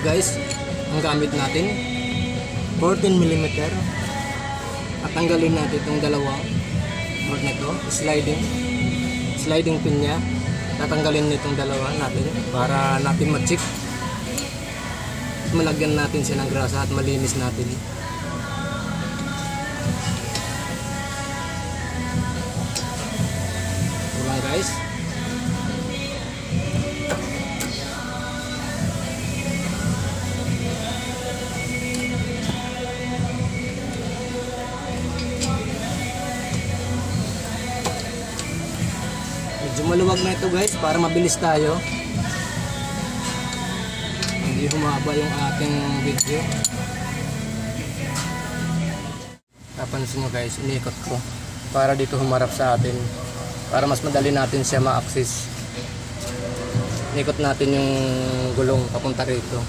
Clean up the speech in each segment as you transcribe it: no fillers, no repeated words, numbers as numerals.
guys, ang gamit natin 14mm at tanggalin natin itong dalawang board nito, sliding pin nya. Tatanggalin nitong dalawa natin para natin ma-check, malagyan natin siya ng grasa at malinis natin. Ito lang guys. Medyo maluwag na ito guys para mabilis tayo, hindi humaba yung ating video. Napansin nyo guys, inikot ko para dito humarap sa atin, para mas madali natin siya ma-access. Inikot natin yung gulong papunta rito.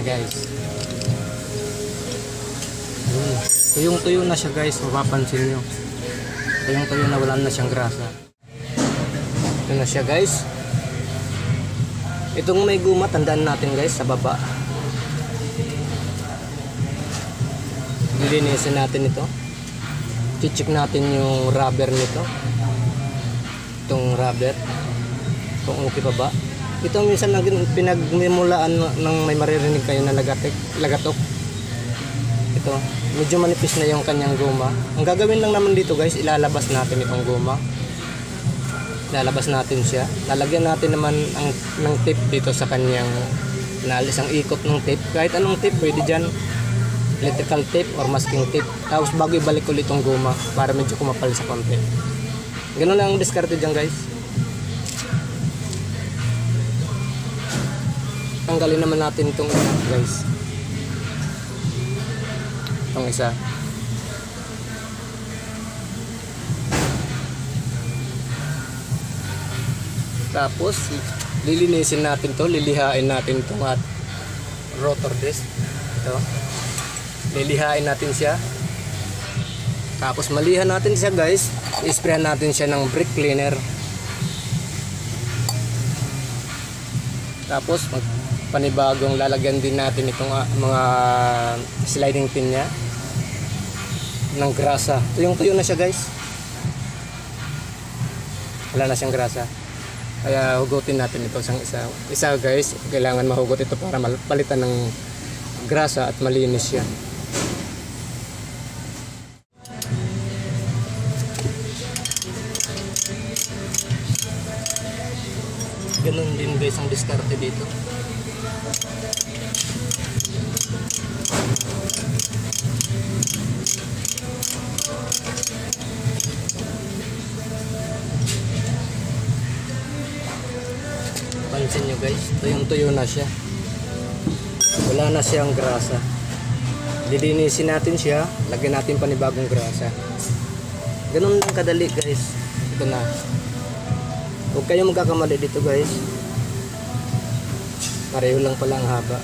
Guys, tuyong-tuyo na siya guys, mapapansin nyo, tuyong-tuyo na, wala na siyang grasa. Ito na siya guys. Itong may guma, tandaan natin guys sa baba, lilinisin natin ito, check natin yung rubber nito, itong rubber kung okay pa ba. Ito minsan pinagmimulaan ng may maririnig kayo na lagatok. Ito, medyo manipis na yung kanyang guma. Ang gagawin lang naman dito guys, ilalabas natin itong guma. Ilalabas natin siya. Lalagyan natin naman ng tape dito sa kanyang naalis ang ikot ng tape. Kahit anong tape, pwede dyan. Electrical tape or masking tape. Tapos bago ibalik ulit itong guma para medyo kumapal sa konti. Ganun lang ang diskarte dyan guys. Tanggalin naman natin itong isa guys, itong isa. Tapos lilinisin natin to, lilihain natin itong rotor disc. Ito, lilihain natin siya. Tapos malihan natin siya guys, i-sprayan natin siya ng brake cleaner. Tapos panibagong lalagyan din natin itong mga sliding pin nya ng grasa. Tuyong-tuyo na siya guys, wala na siyang grasa, kaya hugutin natin ito sang isa guys. Kailangan mahugot ito para palitan ng grasa at malinis siya. Ganun din guys ang diskarte dito. Pansin nyo guys, tuyong-tuyo na siya, wala na siyang grasa. Lilinisin natin siya, lagyan natin panibagong grasa. Ganun lang kadali guys. Ito na, huwag kayong magkakamali dito guys, pareho lang pala ang haba.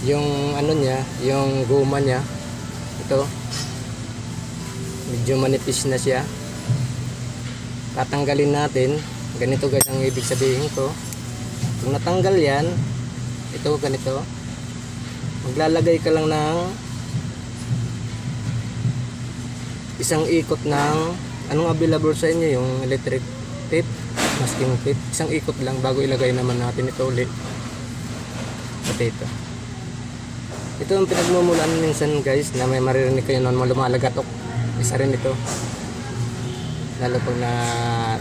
Yung ano niya, yung guma niya, ito medyo manipis na siya. Tatanggalin natin, ganito guys ang ibig sabihin ko. Kung natanggal yan, ito ganito, maglalagay ka lang ng isang ikot ng anong available sa inyo, yung electric tape, masking tape. Isang ikot lang bago ilagay naman natin ito ulit. Pati ito. Ito ang pinagmumulan minsan guys na may maririnig kayo noon lumalagatok. Isa rin ito. Lalo pag na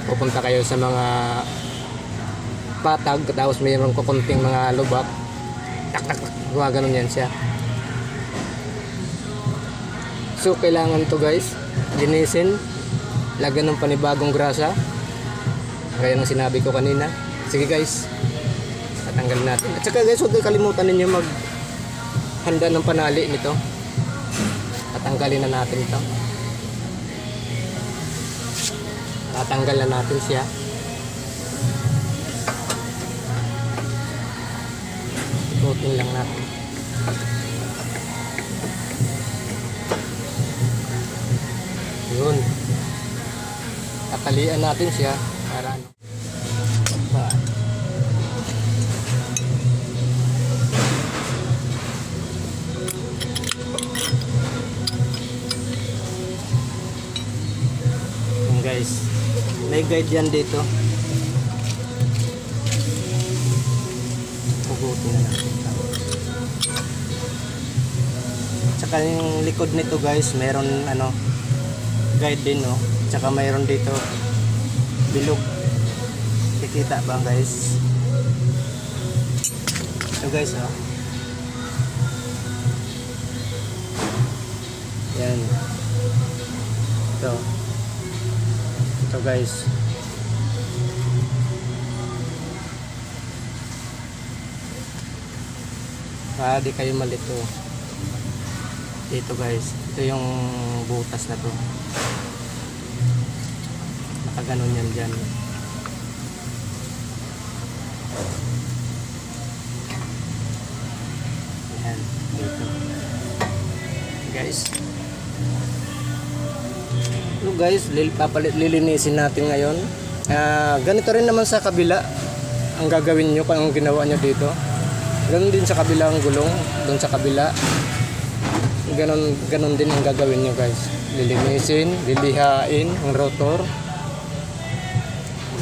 pupunta kayo sa mga patag tapos mayroon ko konting mga lubak, tak tak tak, gumaganon yan siya. So kailangan to guys, linisin lagyan ng panibagong grasa. Gaya ng sinabi ko kanina. Sige guys, tatanggalin natin. At saka guys, huwag kalimutan ninyo maghanda ng panali nito. Tatanggalin na natin ito. Tatanggal na natin siya. Ikutin lang natin. Yun. Tatalian natin siya para ano. Guys, may guide yan dito. Pugutin na natin. Tsaka yung likod nito guys, mayroon ano, guide din, no? Tsaka mayroon dito bilog. Kikita ba guys? Ito guys, oh. Yan. Ito. Ito guys. Di kayo malito. Ito guys. Ito yung butas na to. Nakaganon yan dyan. Yan. Dito. Guys. So guys, lilinisin natin ngayon. Ganito rin naman sa kabila ang gagawin nyo kung ang ginawa nyo dito. Ganon din sa kabilang gulong, doon sa kabila. Ganon din ang gagawin nyo guys. Lilinisin, lilihain ang rotor.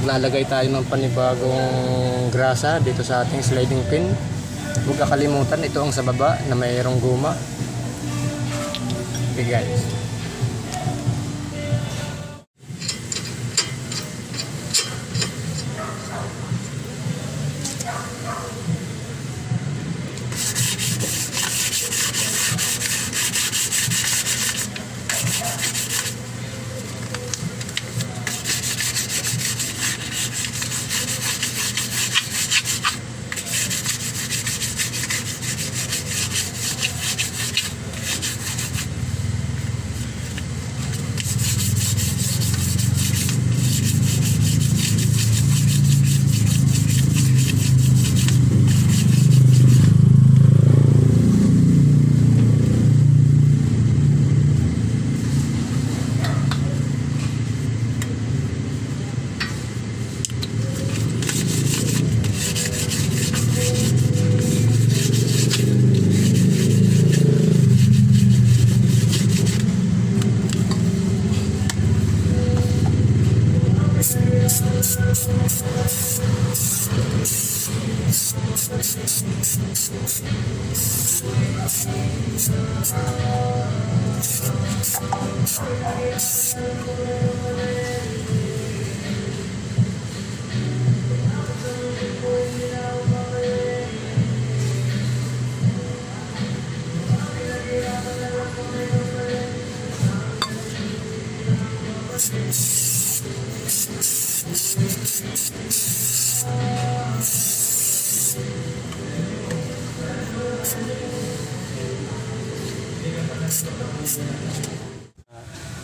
Maglalagay tayo ng panibagong grasa dito sa ating sliding pin. Huwag kakalimutan, ito ang sa baba na mayroong guma. Okay guys.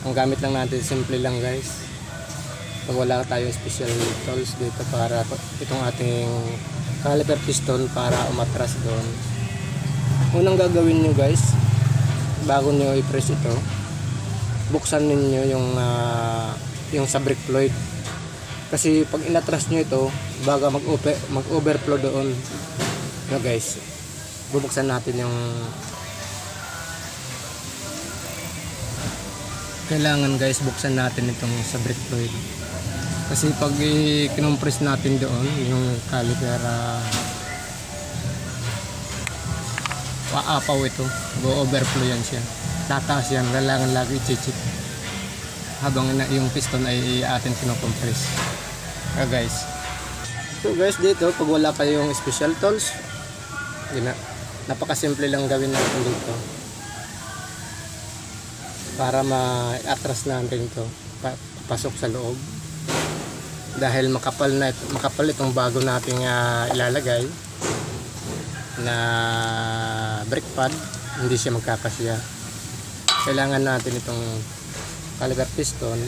Ang gamit lang natin simple lang guys. Pag wala tayong special tools dito para itong ating caliper piston para umatras doon. Unang gagawin nyo guys, bago nyo i-press ito, buksan ninyo yung sa brake fluid. Kasi pag inatras nyo ito, baga mag-overflow doon. No guys, bubuksan natin yung kailangan guys, buksan natin itong sa brake fluid. Kasi pag kinompress natin doon yung caliper, paapaw ito, go-overflow yan siya, tataas yan. Kailangan lagi i-check habang yung piston ay atin kinokompress. Guys, so guys, dito pag wala kayong special tools, napakasimple lang gawin natin dito para ma-atras natin ito. pasok sa loob. Dahil makapal itong bago nating ilalagay na brake pad, hindi siya magkakasya. Kailangan natin itong caliper piston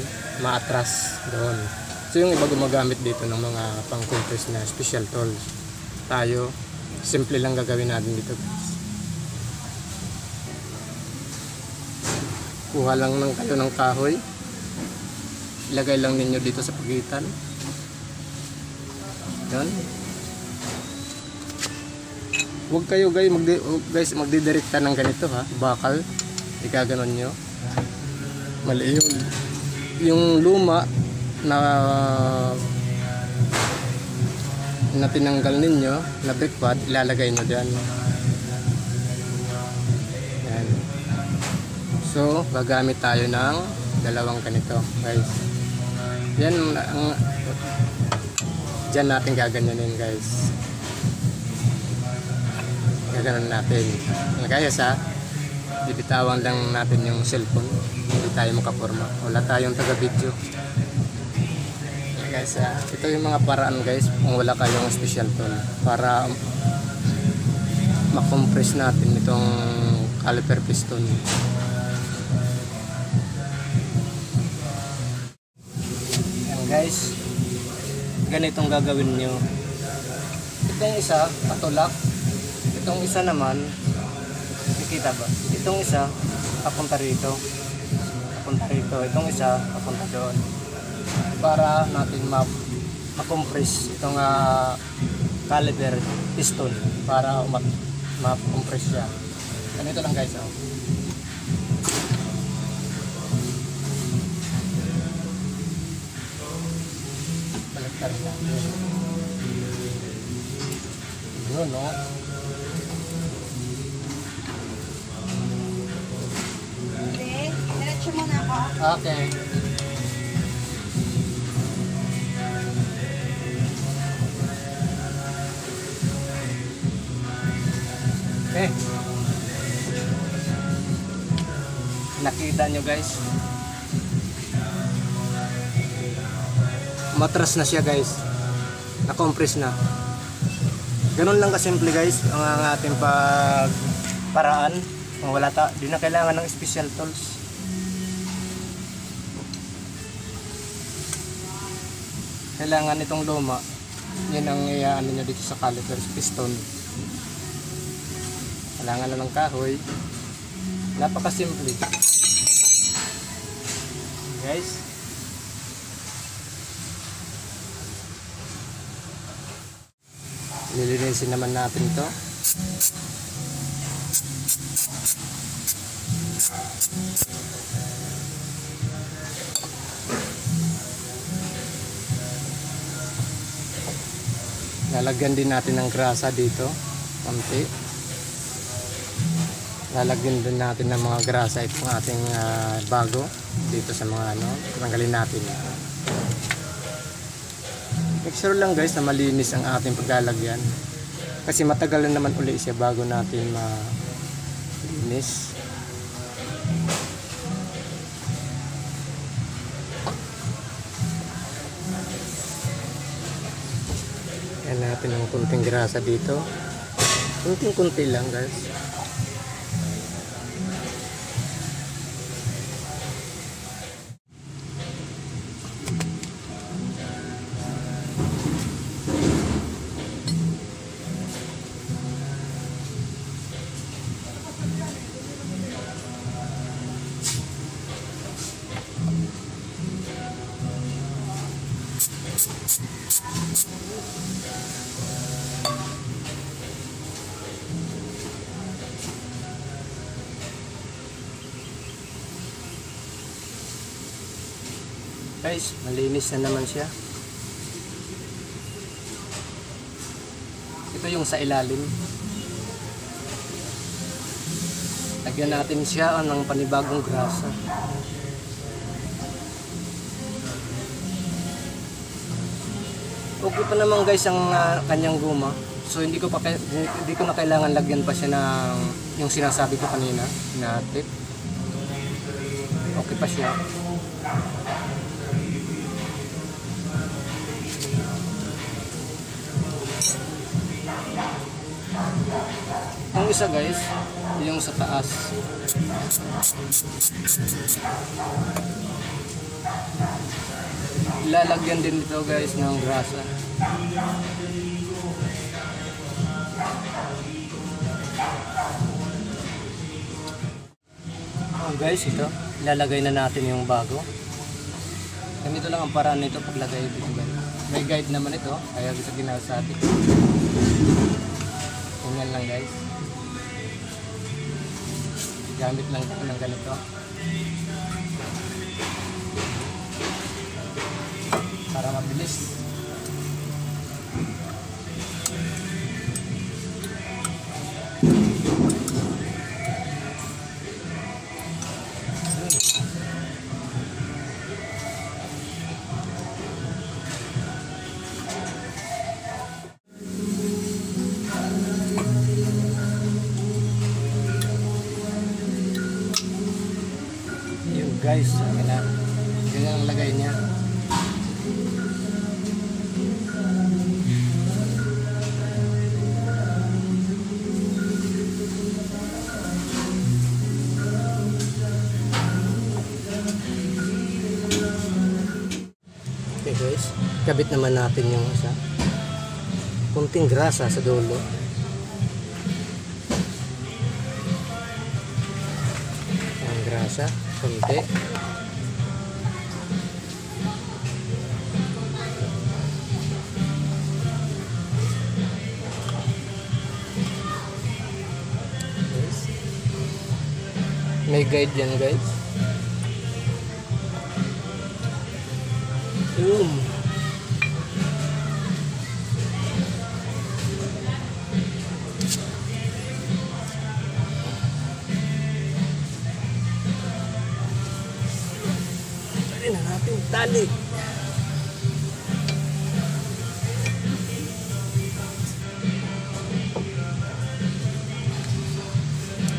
maatras doon. So yung iba gumagamit dito ng mga pang-compress na special tools. Tayo, simple lang gagawin natin dito, guys. Kuha lang kayo ng kahoy, ilagay lang ninyo dito sa pagitan. Yan. Huwag kayo guys magdidirekta ng ganito, ha, bakal, ikaganon nyo, mali yun. Yung luma na tinanggal ninyo na brake pad, ilalagay nyo dyan. Yan. So gagamit tayo ng dalawang ganito, guys. Yan ang dyan natin gaganyanin, guys. Gaganon natin. Kaya bibitawan lang natin yung cellphone, hindi tayo makaporma, wala tayong taga-video. Guys, ito yung mga paraan, guys, kung wala kayong special tool para makompress natin itong caliper piston. Yan, guys, ganitong gagawin nyo. Itong isa patulak, itong isa naman, nakita ba? Itong isa papunta rito, itong isa papunta doon, para natin ma-compress itong caliper piston, para ma-compress siya. Ganito lang, guys, oh. Baliktad natin. Yun, no? Okay, diretso mo na ako. Okay. Okay. Nakita nyo, guys. Matras na siya, guys. Na-compress na. Ganun lang kasimple, guys, ang ating paraan. Kung wala di na kailangan ng special tools. Kailangan itong luma. Yan ang ano nyo dito sa caliper piston. Kailangan lang ng kahoy. Napakasimple, guys. Lilinisin naman natin ito. Lalagyan din natin ng grasa dito, konti. Lalagyan din natin ng mga grasa itong ating bago dito sa mga tanggalin natin. Make sure lang, guys, na malinis ang ating paglalagyan, kasi matagal na naman uli siya bago natin malinis. Yan natin ng kunting grasa dito, kunti lang, guys. Guys, malinis na naman siya. Ito yung sa ilalim. Lagyan natin siya ng panibagong grasa. Okay pa naman, guys, ang kanyang guma. So hindi ko na kailangan lagyan pa siya ng yung sinasabi ko kanina na tip. Okay pa siya. Itong isa guys, yung sa taas. Lalagyan din ito guys ng grasa. Oh guys, ito. Ilalagay na natin yung bago. Ganito lang ang paraan nito paglagay dito guys. May guide naman ito, kaya gusto ginasabi. Ganyan lang guys. Gamit lang ito ng ganito. Para mabilis. Yun guys, ganyan ang lagay niya. Okay guys, kabit naman natin yung isa. Kunting grasa sa dulo. Ang grasa, kunti. Guys. May guide yan guys. Boom. Tali na natin tali.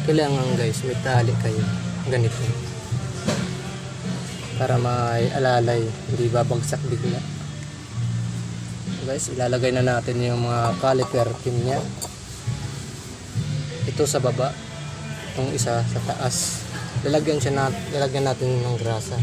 Kailangan guys, may tali kayo. Ganito. Para may alalay, hindi babagsak bigla. Guys, ilalagay na natin yung mga caliper pin niya. Ito sa baba, itong isa sa taas. Lalagyan natin ng grasa.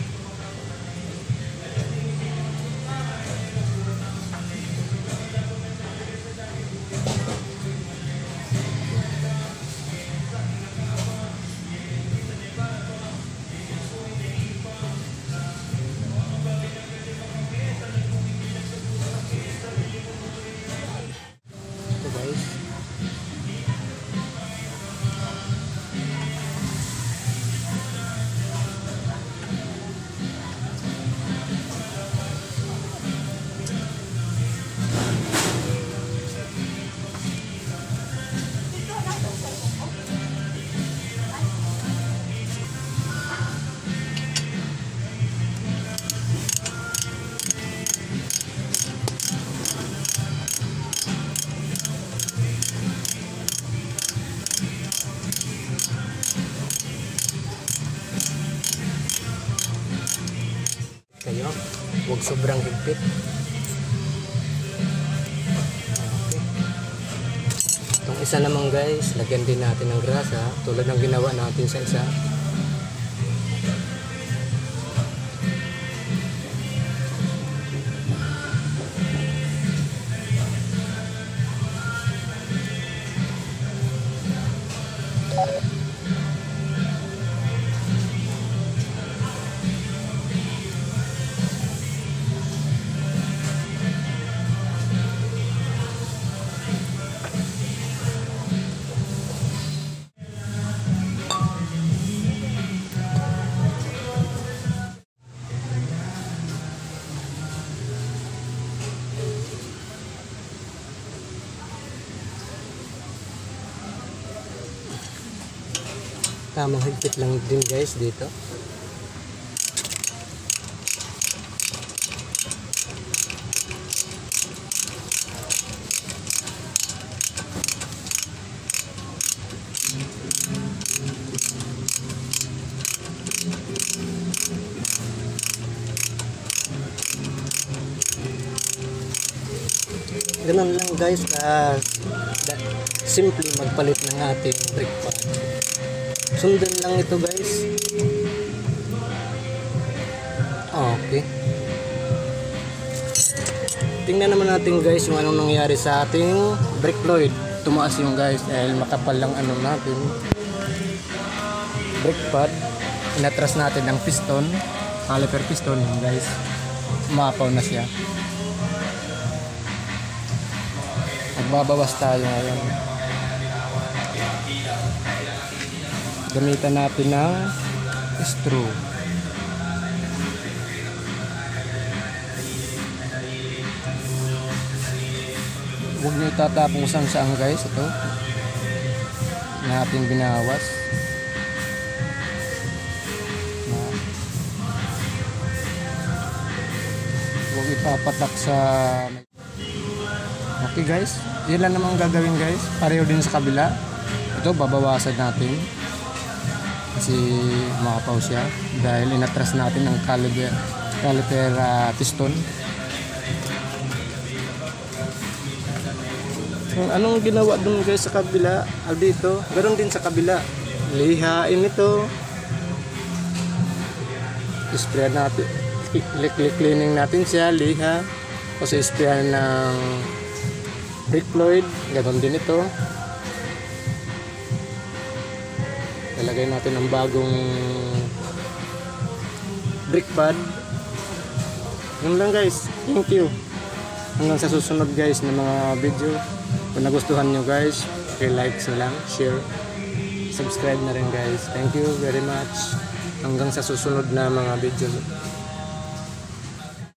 Kayo, huwag sobrang higpit. Okay. Itong isa naman guys, lagyan din natin ng grasa tulad ng ginawa natin sa isa. Tamang higpit lang din guys dito. Ganun lang guys, simple magpalit ng ating brake pad. Sundan lang ito guys. Okay. Tingnan naman natin guys kung anong nangyari sa ating brake fluid. Tumaas yung guys dahil makapal lang ano natin brake pad. Inatras natin ang piston, caliper piston yun guys. Umapaw na siya. Magbabawas tayo ngayon. Gamitan natin ng screw. Huwag nyo tatapusan saan guys. Ito natin binawas. Huwag ipapatak sa... Okay guys, yun lang naman gagawin guys. Pareho din sa kabila. Ito babawasan natin kasi makapaw siya dahil inatras natin ang caliper piston. Anong ginawa dun guys sa kabila? Dito, ganoon din sa kabila. Lihain ito. Spray natin. Cleaning natin siya, liha. Kasi spray ng brake fluid. Ganoon din ito. Lalagay natin ang bagong brake pad. Yun lang guys. Thank you. Hanggang sa susunod guys ng mga video. Kung nagustuhan nyo guys, like na lang, share, subscribe na rin guys. Thank you very much. Hanggang sa susunod na mga video.